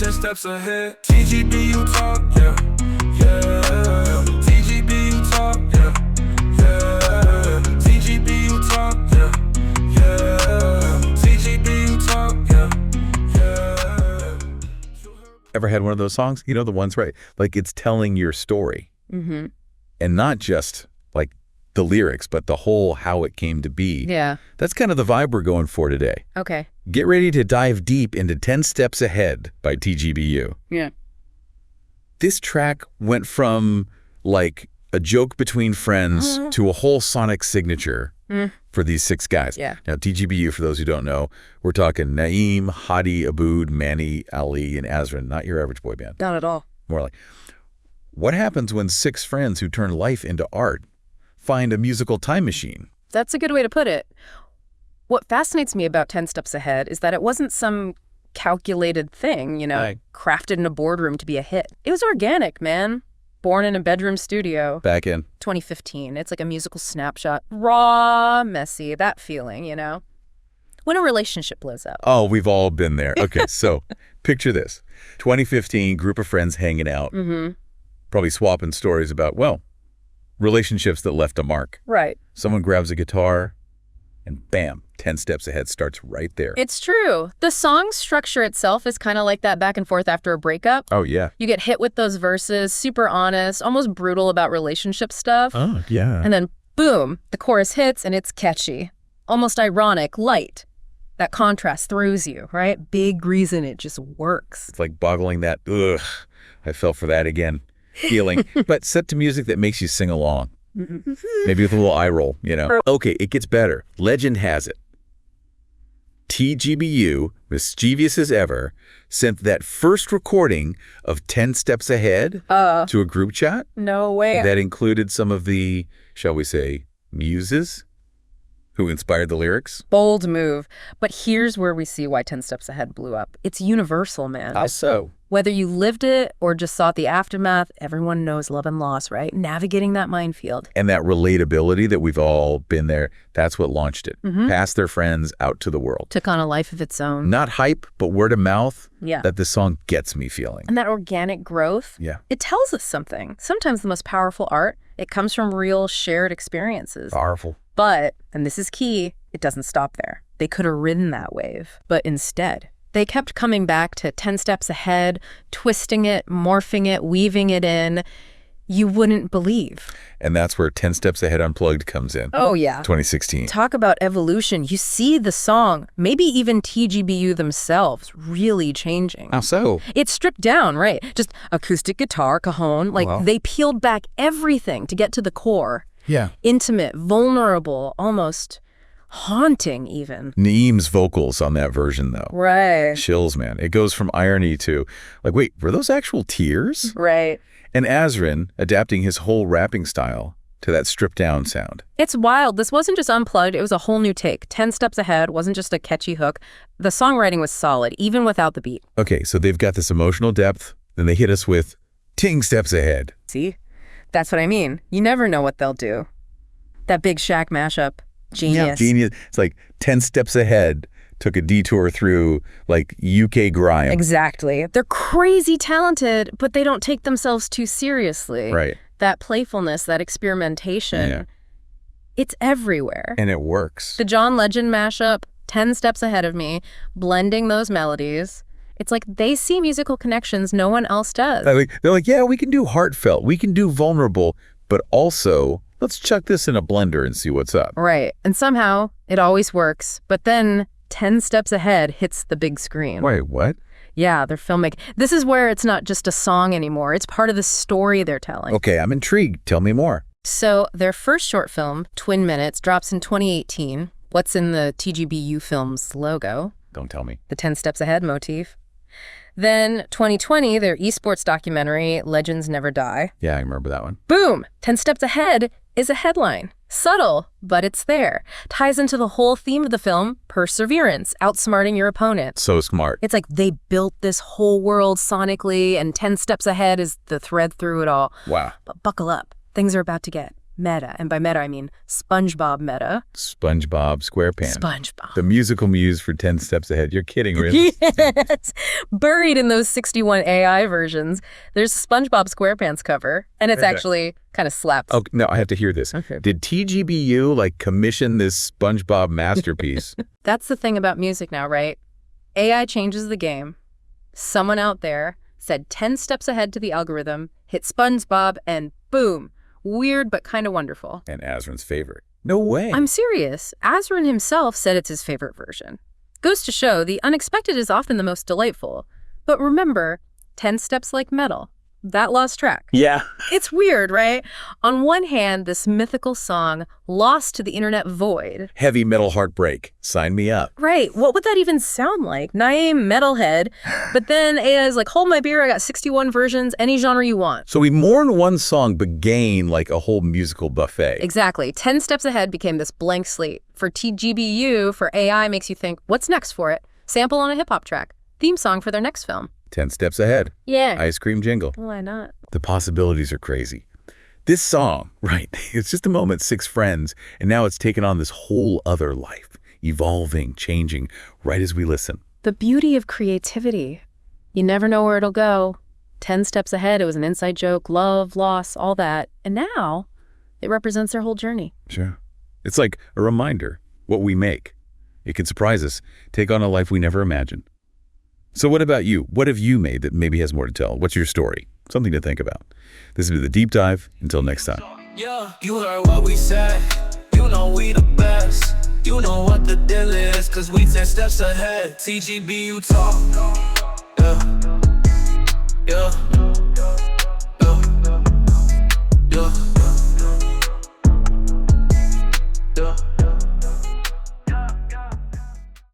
10 steps ahead. TGBU talk, yeah, yeah. TGBU talk, yeah, yeah. TGBU talk, yeah, yeah. TGBU talk, yeah, yeah. Ever had one of those songs? You know, the ones, right? Like it's telling your story. Mm-hmm. And not just like the lyrics, but the whole how it came to be. Yeah. That's kind of the vibe we're going for today. Okay. Get ready to dive deep into 10 Steps Ahead by TGBU. Yeah. This track went from like a joke between friends to a whole sonic signature for these 6 guys. Yeah. Now, TGBU, for those who don't know, we're talking Naeem, Hadi, Abood, Manny, Ali, and Azrin. Not your average boy band. Not at all. More like, what happens when 6 friends who turn life into art find a musical time machine? That's a good way to put it. What fascinates me about 10 Steps Ahead is that it wasn't some calculated thing, you know, crafted in a boardroom to be a hit. It was organic, man. Born in a bedroom studio. Back in 2015. It's like a musical snapshot. Raw, messy, that feeling, you know? When a relationship blows up. Oh, we've all been there. Okay, so picture this. 2015, group of friends hanging out. Mm-hmm. Probably swapping stories about, well, relationships that left a mark. Right. Someone grabs a guitar and bam, 10 Steps Ahead starts right there. It's true. The song structure itself is kind of like that back and forth after a breakup. Oh, yeah. You get hit with those verses, super honest, almost brutal about relationship stuff. Oh, yeah. And then boom, the chorus hits and it's catchy. Almost ironic, light. That contrast throws you, right? Big reason it just works. It's like boggling that, ugh, I fell for that again feeling, but set to music that makes you sing along. Maybe with a little eye roll, you know. Okay, it gets better. Legend has it. TGBU, mischievous as ever, sent that first recording of 10 Steps Ahead to a group chat. No way. That included some of the, shall we say, muses who inspired the lyrics. Bold move. But here's where we see why 10 Steps Ahead blew up. It's universal, man. How so? Whether you lived it or just saw the aftermath, everyone knows love and loss, right? Navigating that minefield. And that relatability that we've all been there, that's what launched it. Passed their friends out to the world. Took on a life of its own. Not hype, but word of mouth Yeah. that this song gets me feeling. And that organic growth, Yeah. it tells us something. Sometimes the most powerful art, it comes from real shared experiences. Powerful. But, and this is key, it doesn't stop there. They could have ridden that wave, but instead, they kept coming back to 10 Steps Ahead, twisting it, morphing it, weaving it in. You wouldn't believe. And that's where 10 Steps Ahead Unplugged comes in. Oh, yeah. 2016. Talk about evolution. You see the song, maybe even TGBU themselves, really changing. How so? It's stripped down, right? Just acoustic guitar, cajon. Like, they peeled back everything to get to the core. Yeah. Intimate, vulnerable, almost haunting even. Naeem's vocals on that version, though. Right. Chills, man. It goes from irony to, like, wait, were those actual tears? Right. And Azrin adapting his whole rapping style to that stripped-down sound. It's wild. This wasn't just unplugged. It was a whole new take. 10 Steps Ahead wasn't just a catchy hook. The songwriting was solid, even without the beat. Okay, so they've got this emotional depth, then they hit us with 10 Steps Ahead. See? That's what I mean. You never know what they'll do. That Big Shaq mashup. Genius. Yeah, genius. It's like 10 Steps Ahead took a detour through like UK grime. Exactly. They're crazy talented, but they don't take themselves too seriously. Right. That playfulness, that experimentation, it's everywhere. And it works. The John Legend mashup, 10 Steps Ahead of Me, blending those melodies. It's like they see musical connections no one else does. They're like, yeah, we can do heartfelt, we can do vulnerable, but also let's chuck this in a blender and see what's up. Right. And somehow it always works. But then 10 Steps Ahead hits the big screen. Wait, what? Yeah, they're filmmaking. This is where it's not just a song anymore. It's part of the story they're telling. Okay, I'm intrigued. Tell me more. So their first short film, Twin Minutes, drops in 2018. What's in the TGBU film's logo? Don't tell me. The 10 Steps Ahead motif. Then 2020, their esports documentary, Legends Never Die. Yeah, I remember that one. Boom! 10 Steps Ahead is a headline. Subtle, but it's there. Ties into the whole theme of the film, perseverance, outsmarting your opponent. So smart. It's like they built this whole world sonically, and 10 Steps Ahead is the thread through it all. Wow. But buckle up. Things are about to get Meta. And by meta, I mean SpongeBob meta. SpongeBob SquarePants. SpongeBob. The musical muse for 10 steps ahead. You're kidding, really? Yes. Buried in those 61 AI versions, there's a SpongeBob SquarePants cover, and it's actually kind of slaps. Oh, no, I have to hear this. Okay. Did TGBU, commission this SpongeBob masterpiece? That's the thing about music now, right? AI changes the game. Someone out there said 10 steps ahead to the algorithm, hit SpongeBob, and boom. Weird, but kind of wonderful. And Azrin's favorite. No way. I'm serious. Azrin himself said it's his favorite version. Goes to show the unexpected is often the most delightful. But remember, 10 steps like metal. That lost track. Yeah. It's weird, right? On one hand, this mythical song lost to the internet void. Heavy metal heartbreak. Sign me up. Right. What would that even sound like? Naeem metalhead. But then AI is like, hold my beer, I got 61 versions, any genre you want. So we mourn one song but gain a whole musical buffet. Exactly. 10 steps ahead became this blank slate. For TGBU, for AI makes you think, what's next for it? Sample on a hip-hop track. Theme song for their next film. 10 steps ahead. Yeah. Ice cream jingle. Why not? The possibilities are crazy. This song, right, it's just a moment, 6 friends, and now it's taken on this whole other life, evolving, changing, right as we listen. The beauty of creativity. You never know where it'll go. 10 steps ahead, it was an inside joke, love, loss, all that. And now, it represents their whole journey. Sure. It's like a reminder, what we make. It can surprise us, take on a life we never imagined. So what about you? What have you made that maybe has more to tell? What's your story? Something to think about. This has been The Deep Dive. Until next time. Yeah, you heard what we said. You know we the best. You know what the deal is, cause we 10 steps ahead. TGBU talk. Yeah. Yeah.